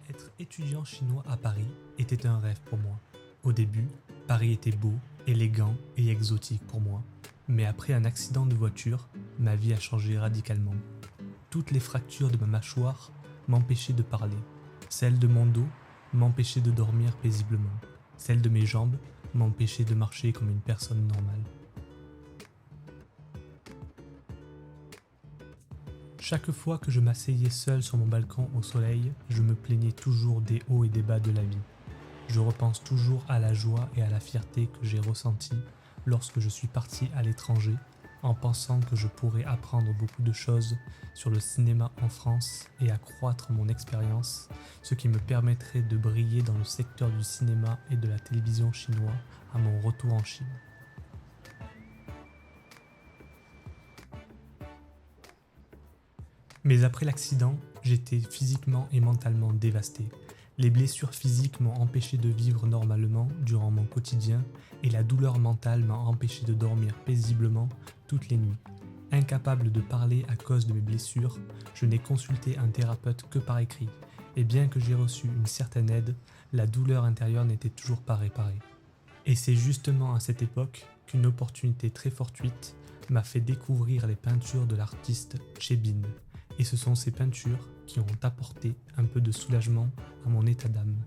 Être étudiant chinois à Paris était un rêve pour moi. Au début, Paris était beau, élégant et exotique pour moi. Mais après un accident de voiture, ma vie a changé radicalement. Toutes les fractures de ma mâchoire m'empêchaient de parler. Celles de mon dos m'empêchaient de dormir paisiblement. Celles de mes jambes m'empêchaient de marcher comme une personne normale. Chaque fois que je m'asseyais seul sur mon balcon au soleil, je me plaignais toujours des hauts et des bas de la vie. Je repense toujours à la joie et à la fierté que j'ai ressentie lorsque je suis parti à l'étranger, en pensant que je pourrais apprendre beaucoup de choses sur le cinéma en France et accroître mon expérience, ce qui me permettrait de briller dans le secteur du cinéma et de la télévision chinois à mon retour en Chine. Mais après l'accident, j'étais physiquement et mentalement dévasté. Les blessures physiques m'ont empêché de vivre normalement durant mon quotidien et la douleur mentale m'a empêché de dormir paisiblement toutes les nuits. Incapable de parler à cause de mes blessures, je n'ai consulté un thérapeute que par écrit. Et bien que j'ai reçu une certaine aide, la douleur intérieure n'était toujours pas réparée. Et c'est justement à cette époque qu'une opportunité très fortuite m'a fait découvrir les peintures de l'artiste Chebin. Et ce sont ces peintures qui ont apporté un peu de soulagement à mon état d'âme.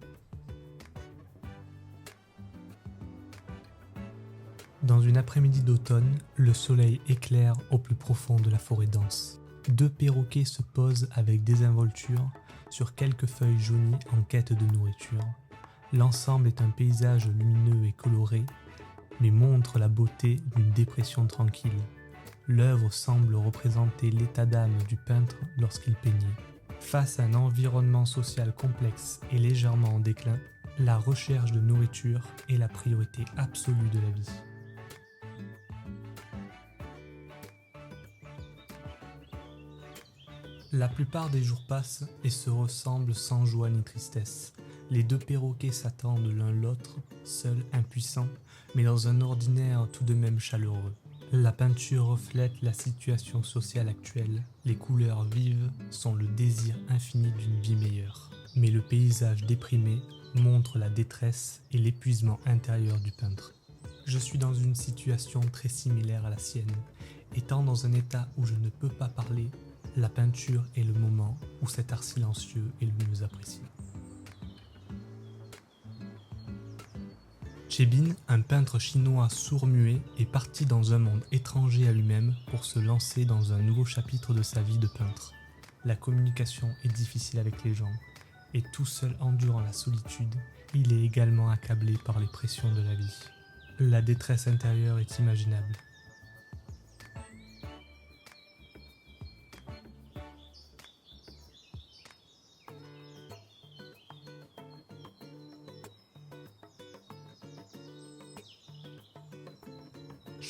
Dans une après-midi d'automne, le soleil éclaire au plus profond de la forêt dense. Deux perroquets se posent avec désinvolture sur quelques feuilles jaunies en quête de nourriture. L'ensemble est un paysage lumineux et coloré, mais montre la beauté d'une dépression tranquille. L'œuvre semble représenter l'état d'âme du peintre lorsqu'il peignait. Face à un environnement social complexe et légèrement en déclin, la recherche de nourriture est la priorité absolue de la vie. La plupart des jours passent et se ressemblent sans joie ni tristesse. Les deux perroquets s'attendent l'un l'autre, seuls, impuissants, mais dans un ordinaire tout de même chaleureux. La peinture reflète la situation sociale actuelle. Les couleurs vives sont le désir infini d'une vie meilleure. Mais le paysage déprimé montre la détresse et l'épuisement intérieur du peintre. Je suis dans une situation très similaire à la sienne. Étant dans un état où je ne peux pas parler, la peinture est le moment où cet art silencieux est le mieux apprécié. Chebin, un peintre chinois sourd-muet, est parti dans un monde étranger à lui-même pour se lancer dans un nouveau chapitre de sa vie de peintre. La communication est difficile avec les gens, et tout seul endurant la solitude, il est également accablé par les pressions de la vie. La détresse intérieure est imaginable.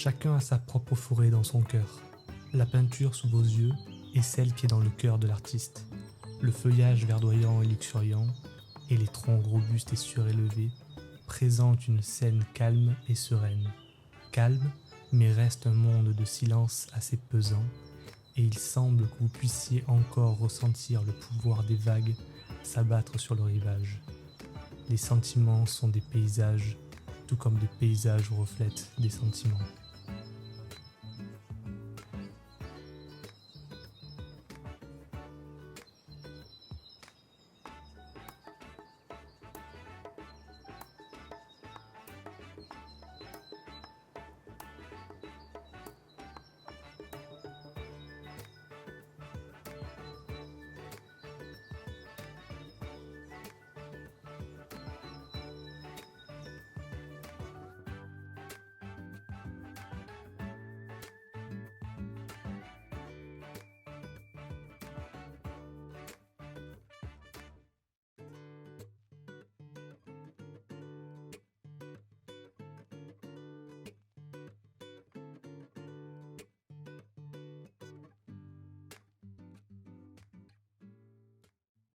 Chacun a sa propre forêt dans son cœur. La peinture sous vos yeux est celle qui est dans le cœur de l'artiste. Le feuillage verdoyant et luxuriant, et les troncs robustes et surélevés, présentent une scène calme et sereine. Calme, mais reste un monde de silence assez pesant, et il semble que vous puissiez encore ressentir le pouvoir des vagues s'abattre sur le rivage. Les sentiments sont des paysages, tout comme des paysages reflètent des sentiments.